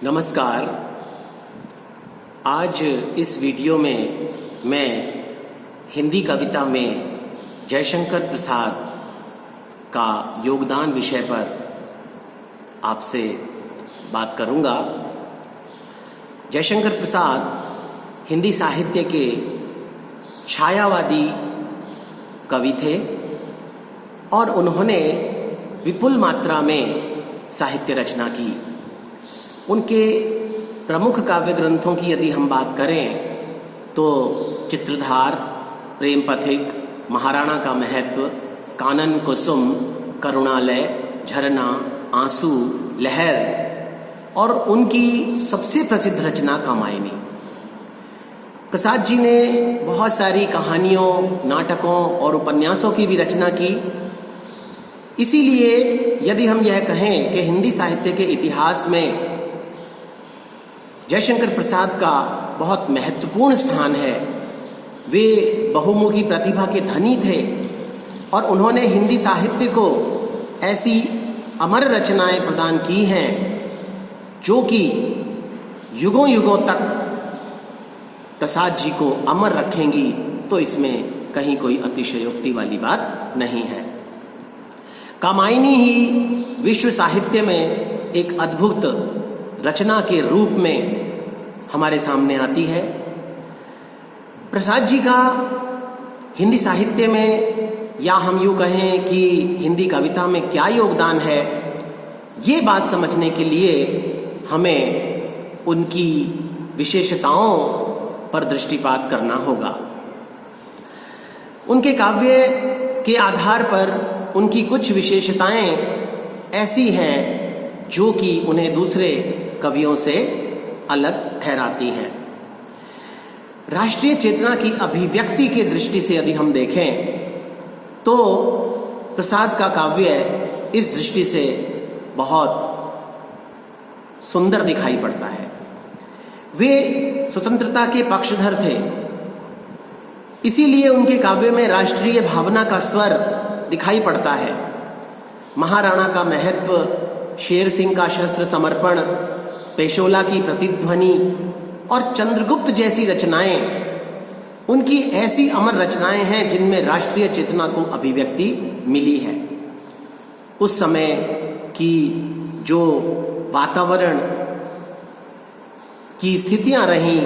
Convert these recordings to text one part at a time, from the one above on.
नमस्कार। आज इस वीडियो में मैं हिंदी कविता में जयशंकर प्रसाद का योगदान विषय पर आपसे बात करूंगा। जयशंकर प्रसाद हिंदी साहित्य के छायावादी कवि थे और उन्होंने विपुल मात्रा में साहित्य रचना की। उनके प्रमुख काव्य ग्रंथों की यदि हम बात करें तो चित्रधार, प्रेम पथिक, महाराणा का महत्व, कानन कुसुम, करुणालय, झरना, आंसू, लहर और उनकी सबसे प्रसिद्ध रचना कामायनी। प्रसाद जी ने बहुत सारी कहानियों, नाटकों और उपन्यासों की भी रचना की। इसीलिए यदि हम यह कहें कि हिंदी साहित्य के इतिहास में जयशंकर प्रसाद का बहुत महत्वपूर्ण स्थान है, वे बहुमुखी प्रतिभा के धनी थे और उन्होंने हिंदी साहित्य को ऐसी अमर रचनाएं प्रदान की हैं जो कि युगों युगों तक प्रसाद जी को अमर रखेंगी, तो इसमें कहीं कोई अतिशयोक्ति वाली बात नहीं है। कामायनी ही विश्व साहित्य में एक अद्भुत रचना के रूप में हमारे सामने आती है। प्रसाद जी का हिंदी साहित्य में, या हम यूँ कहें कि हिंदी कविता में क्या योगदान है, ये बात समझने के लिए हमें उनकी विशेषताओं पर दृष्टिपात करना होगा। उनके काव्य के आधार पर उनकी कुछ विशेषताएं ऐसी हैं जो कि उन्हें दूसरे कवियों से अलग ठहराती हैं। राष्ट्रीय चेतना की अभिव्यक्ति के दृष्टि से यदि हम देखें तो प्रसाद का काव्य इस दृष्टि से बहुत सुंदर दिखाई पड़ता है। वे स्वतंत्रता के पक्षधर थे, इसीलिए उनके काव्य में राष्ट्रीय भावना का स्वर दिखाई पड़ता है। महाराणा का महत्व, शेर सिंह का शस्त्र समर्पण, पेशोला की प्रतिध्वनि और चंद्रगुप्त जैसी रचनाएं उनकी ऐसी अमर रचनाएं हैं जिनमें राष्ट्रीय चेतना को अभिव्यक्ति मिली है। उस समय की जो वातावरण की स्थितियां रहीं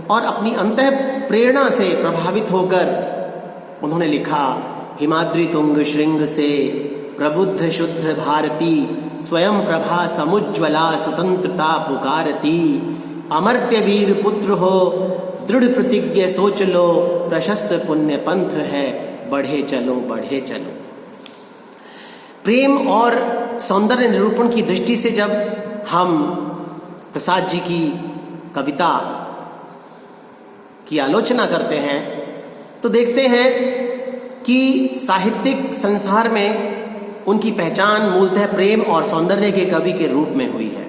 और अपनी अंतः प्रेरणा से प्रभावित होकर उन्होंने लिखा, हिमाद्री तुंग श्रृंग से प्रबुद्ध शुद्ध भारती, स्वयं प्रभा समुज्ज्वला स्वतंत्रता पुकारती, अमर्त्य वीर पुत्र हो दृढ़ प्रतिज्ञ सोच लो, प्रशस्त पुण्य पंथ है बढ़े चलो बढ़े चलो। प्रेम और सौंदर्य निरूपण की दृष्टि से जब हम प्रसाद जी की कविता की आलोचना करते हैं तो देखते हैं कि साहित्यिक संसार में उनकी पहचान मूलतः प्रेम और सौंदर्य के कवि के रूप में हुई है।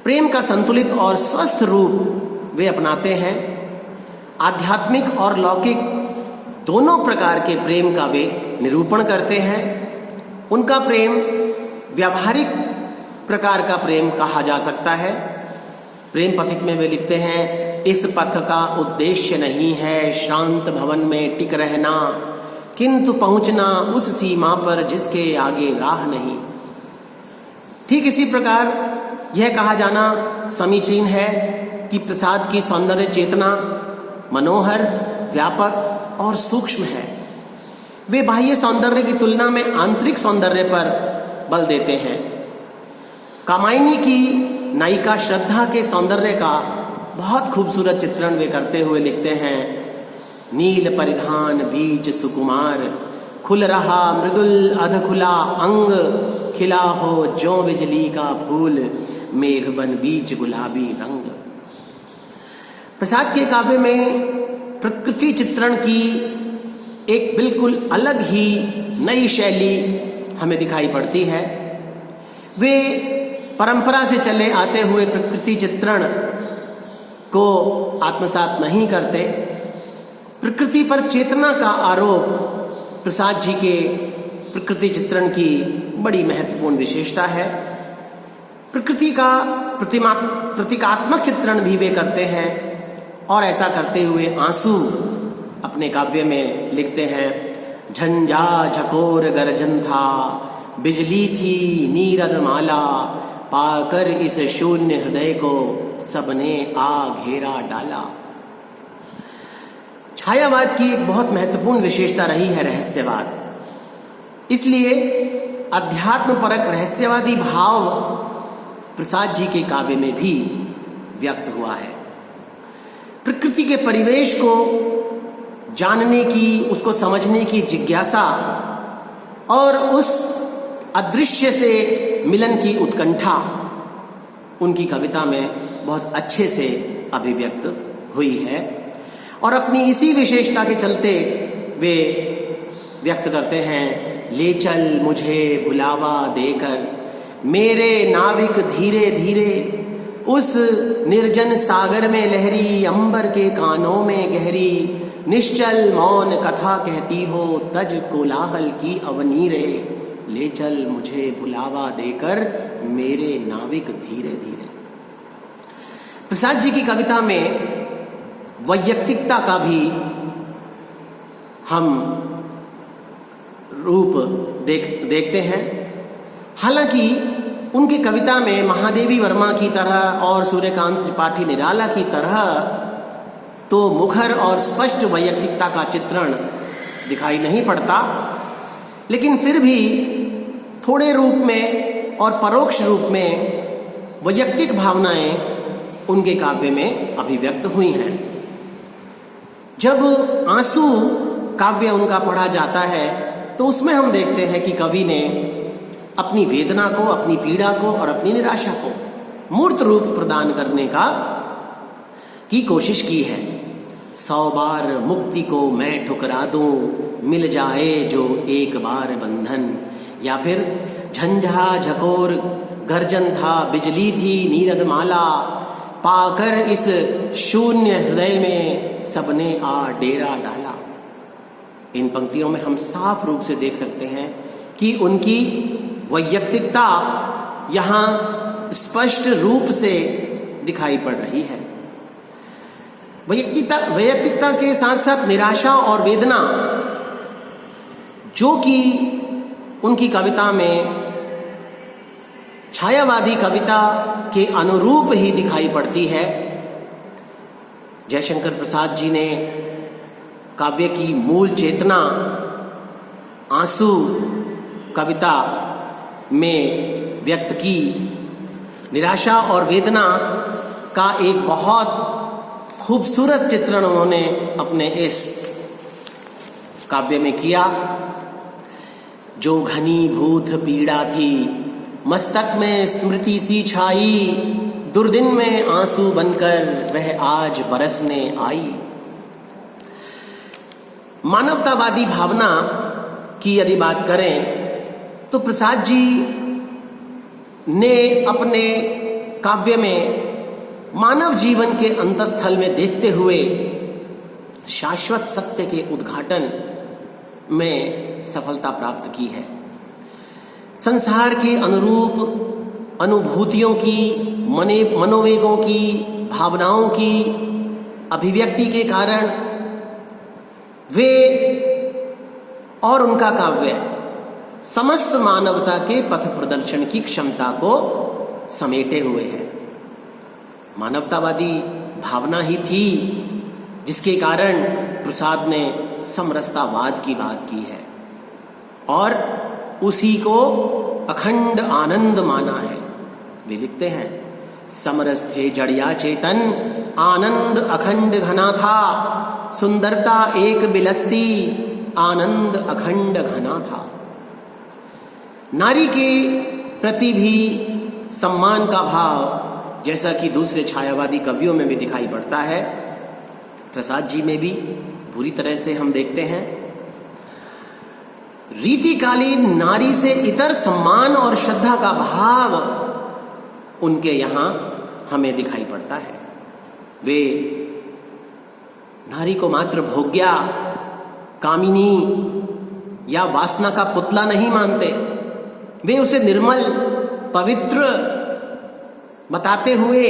प्रेम का संतुलित और स्वस्थ रूप वे अपनाते हैं। आध्यात्मिक और लौकिक दोनों प्रकार के प्रेम का वे निरूपण करते हैं। उनका प्रेम व्यावहारिक प्रकार का प्रेम कहा जा सकता है। प्रेम पथिक में वे लिखते हैं, इस पथ का उद्देश्य नहीं है शांत भवन में टिक रहना, किंतु पहुंचना उस सीमा पर जिसके आगे राह नहीं। ठीक इसी प्रकार यह कहा जाना समीचीन है कि प्रसाद की सौंदर्य चेतना मनोहर, व्यापक और सूक्ष्म है। वे बाह्य सौंदर्य की तुलना में आंतरिक सौंदर्य पर बल देते हैं। कामायनी की नायिका श्रद्धा के सौंदर्य का बहुत खूबसूरत चित्रण वे करते हुए लिखते हैं, नील परिधान बीज सुकुमार, खुल रहा मृदुल अधखुला अंग, खिला हो जो बिजली का फूल, मेघ बन बीच गुलाबी रंग। प्रसाद के काव्य में प्रकृति चित्रण की एक बिल्कुल अलग ही नई शैली हमें दिखाई पड़ती है। वे परंपरा से चले आते हुए प्रकृति चित्रण को आत्मसात नहीं करते। प्रकृति पर चेतना का आरोप प्रसाद जी के प्रकृति चित्रण की बड़ी महत्वपूर्ण विशेषता है। प्रकृति का प्रतीकात्मक चित्रण भी वे करते हैं और ऐसा करते हुए आंसू अपने काव्य में लिखते हैं। झंझा झकोर गर्जन था, बिजली थी नीरद माला, पाकर इस शून्य हृदय को सबने आ घेरा डाला। छायावाद की एक बहुत महत्वपूर्ण विशेषता रही है रहस्यवाद। इसलिए अध्यात्म परक रहस्यवादी भाव प्रसाद जी के काव्य में भी व्यक्त हुआ है। प्रकृति के परिवेश को जानने की, उसको समझने की जिज्ञासा और उस अदृश्य से मिलन की उत्कंठा उनकी कविता में बहुत अच्छे से अभिव्यक्त हुई है और अपनी इसी विशेषता के चलते वे व्यक्त करते हैं। ले चल मुझे भुलावा देकर मेरे नाविक धीरे धीरे, उस निर्जन सागर में लहरी अंबर के कानों में गहरी, निश्चल मौन कथा कहती हो तज कोलाहल की अवनी रे, ले चल मुझे भुलावा देकर मेरे नाविक धीरे धीरे। प्रसाद जी की कविता में वैयक्तिकता का भी हम रूप देखते हैं। हालांकि उनकी कविता में महादेवी वर्मा की तरह और सूर्यकांत त्रिपाठी निराला की तरह तो मुखर और स्पष्ट वैयक्तिकता का चित्रण दिखाई नहीं पड़ता, लेकिन फिर भी थोड़े रूप में और परोक्ष रूप में वैयक्तिक भावनाएं उनके काव्य में अभिव्यक्त हुई हैं। जब आंसू काव्य उनका पढ़ा जाता है तो उसमें हम देखते हैं कि कवि ने अपनी वेदना को, अपनी पीड़ा को और अपनी निराशा को मूर्त रूप प्रदान करने की कोशिश की है। 100 बार मुक्ति को मैं ठुकरा दूं, मिल जाए जो एक बार बंधन, या फिर झंझा झकोर गर्जन था, बिजली थी नीरद माला, पाकर इस शून्य हृदय में सबने आ डेरा डाला। इन पंक्तियों में हम साफ रूप से देख सकते हैं कि उनकी वैयक्तिकता यहां स्पष्ट रूप से दिखाई पड़ रही है। वैयक्तिकता के साथ साथ निराशा और वेदना जो कि उनकी कविता में छायावादी कविता के अनुरूप ही दिखाई पड़ती है। जयशंकर प्रसाद जी ने काव्य की मूल चेतना आंसू कविता में व्यक्त की। निराशा और वेदना का एक बहुत खूबसूरत चित्रण उन्होंने अपने इस काव्य में किया। जो घनीभूत पीड़ा थी मस्तक में स्मृति सी छाई, दुर्दिन में आंसू बनकर वह आज बरसने आई। मानवतावादी भावना की यदि बात करें तो प्रसाद जी ने अपने काव्य में मानव जीवन के अंतस्थल में देखते हुए शाश्वत सत्य के उद्घाटन में सफलता प्राप्त की है। संसार के अनुरूप अनुभूतियों की, मनोवेगों की, भावनाओं की अभिव्यक्ति के कारण वे और उनका काव्य समस्त मानवता के पथ प्रदर्शन की क्षमता को समेटे हुए है। मानवतावादी भावना ही थी जिसके कारण प्रसाद ने समरसतावाद की बात की है और उसी को अखंड आनंद माना है। वे लिखते हैं, समरस थे जड़िया चेतन, आनंद अखंड घना था, सुंदरता एक बिलस्ती, आनंद अखंड घना था। नारी के प्रति भी सम्मान का भाव जैसा कि दूसरे छायावादी कवियों में भी दिखाई पड़ता है, प्रसाद जी में भी पूरी तरह से हम देखते हैं। रीतिकालीन नारी से इतर सम्मान और श्रद्धा का भाव उनके यहां हमें दिखाई पड़ता है। वे नारी को मात्र भोग्या, कामिनी या वासना का पुतला नहीं मानते। वे उसे निर्मल, पवित्र बताते हुए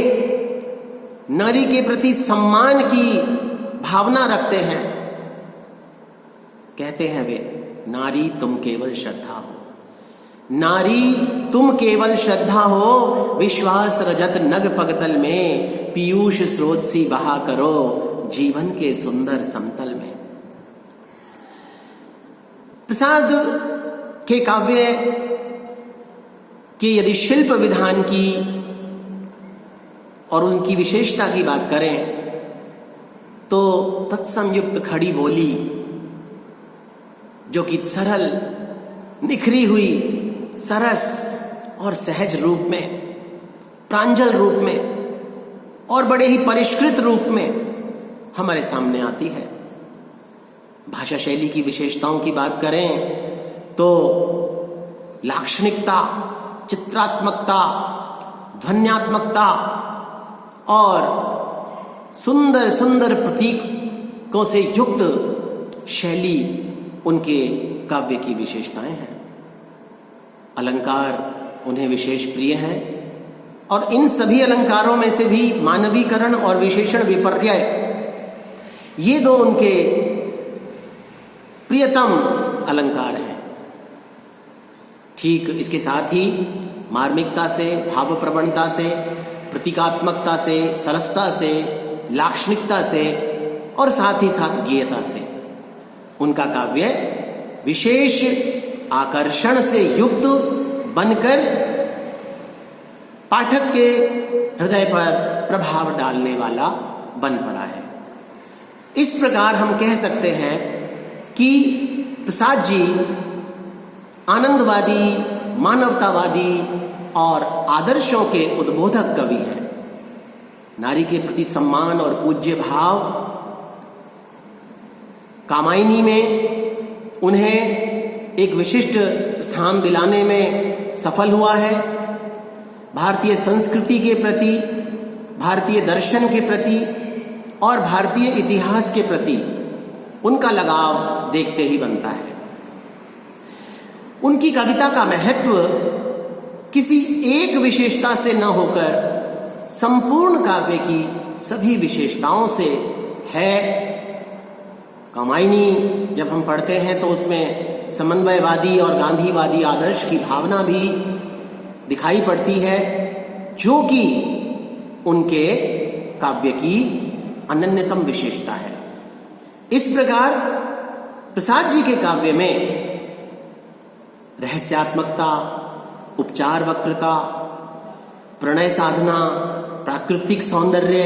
नारी के प्रति सम्मान की भावना रखते हैं। कहते हैं वे, नारी तुम केवल श्रद्धा हो, नारी तुम केवल श्रद्धा हो, विश्वास रजत नग पगतल में, पीयूष स्रोत सी बहा करो जीवन के सुंदर समतल में। प्रसाद के काव्य के यदि शिल्प विधान की और उनकी विशेषता की बात करें तो तत्संयुक्त खड़ी बोली, जो कि सरल, निखरी हुई, सरस और सहज रूप में, प्रांजल रूप में और बड़े ही परिष्कृत रूप में हमारे सामने आती है। भाषा शैली की विशेषताओं की बात करें तो लाक्षणिकता, चित्रात्मकता, ध्वन्यात्मकता और सुंदर सुंदर प्रतीकों से युक्त शैली उनके काव्य की विशेषताएं हैं। अलंकार उन्हें विशेष प्रिय हैं और इन सभी अलंकारों में से भी मानवीकरण और विशेषण विपर्यय, ये दो उनके प्रियतम अलंकार हैं। ठीक इसके साथ ही मार्मिकता से, भाव प्रवणता से, प्रतीकात्मकता से, सरसता से, लाक्षणिकता से और साथ ही साथ गेयता से उनका काव्य विशेष आकर्षण से युक्त बनकर पाठक के हृदय पर प्रभाव डालने वाला बन पड़ा है। इस प्रकार हम कह सकते हैं कि प्रसाद जी आनंदवादी, मानवतावादी और आदर्शों के उद्बोधक कवि हैं। नारी के प्रति सम्मान और पूज्य भाव कामायनी में उन्हें एक विशिष्ट स्थान दिलाने में सफल हुआ है। भारतीय संस्कृति के प्रति, भारतीय दर्शन के प्रति और भारतीय इतिहास के प्रति उनका लगाव देखते ही बनता है। उनकी कविता का महत्व किसी एक विशेषता से न होकर संपूर्ण काव्य की सभी विशेषताओं से है। कामायनी जब हम पढ़ते हैं तो उसमें समन्वयवादी और गांधीवादी आदर्श की भावना भी दिखाई पड़ती है, जो कि उनके काव्य की अनन्यतम विशेषता है। इस प्रकार प्रसाद जी के काव्य में रहस्यात्मकता, उपचार वक्रता, प्रणय साधना, प्राकृतिक सौंदर्य,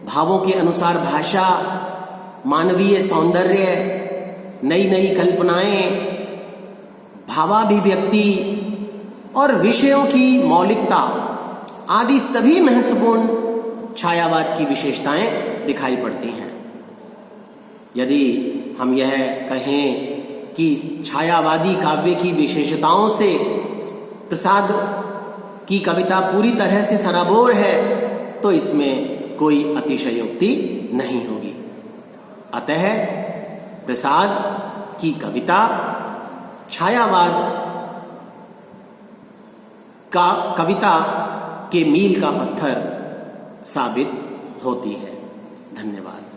भावों के अनुसार भाषा, मानवीय सौंदर्य, नई नई कल्पनाएं, भावाभिव्यक्ति और विषयों की मौलिकता आदि सभी महत्वपूर्ण छायावाद की विशेषताएं दिखाई पड़ती हैं। यदि हम यह कहें कि छायावादी काव्य की विशेषताओं से प्रसाद की कविता पूरी तरह से सराबोर है तो इसमें कोई अतिशयोक्ति नहीं होगी। अतः प्रसाद की कविता छायावाद का कविता के मील का पत्थर साबित होती है। धन्यवाद।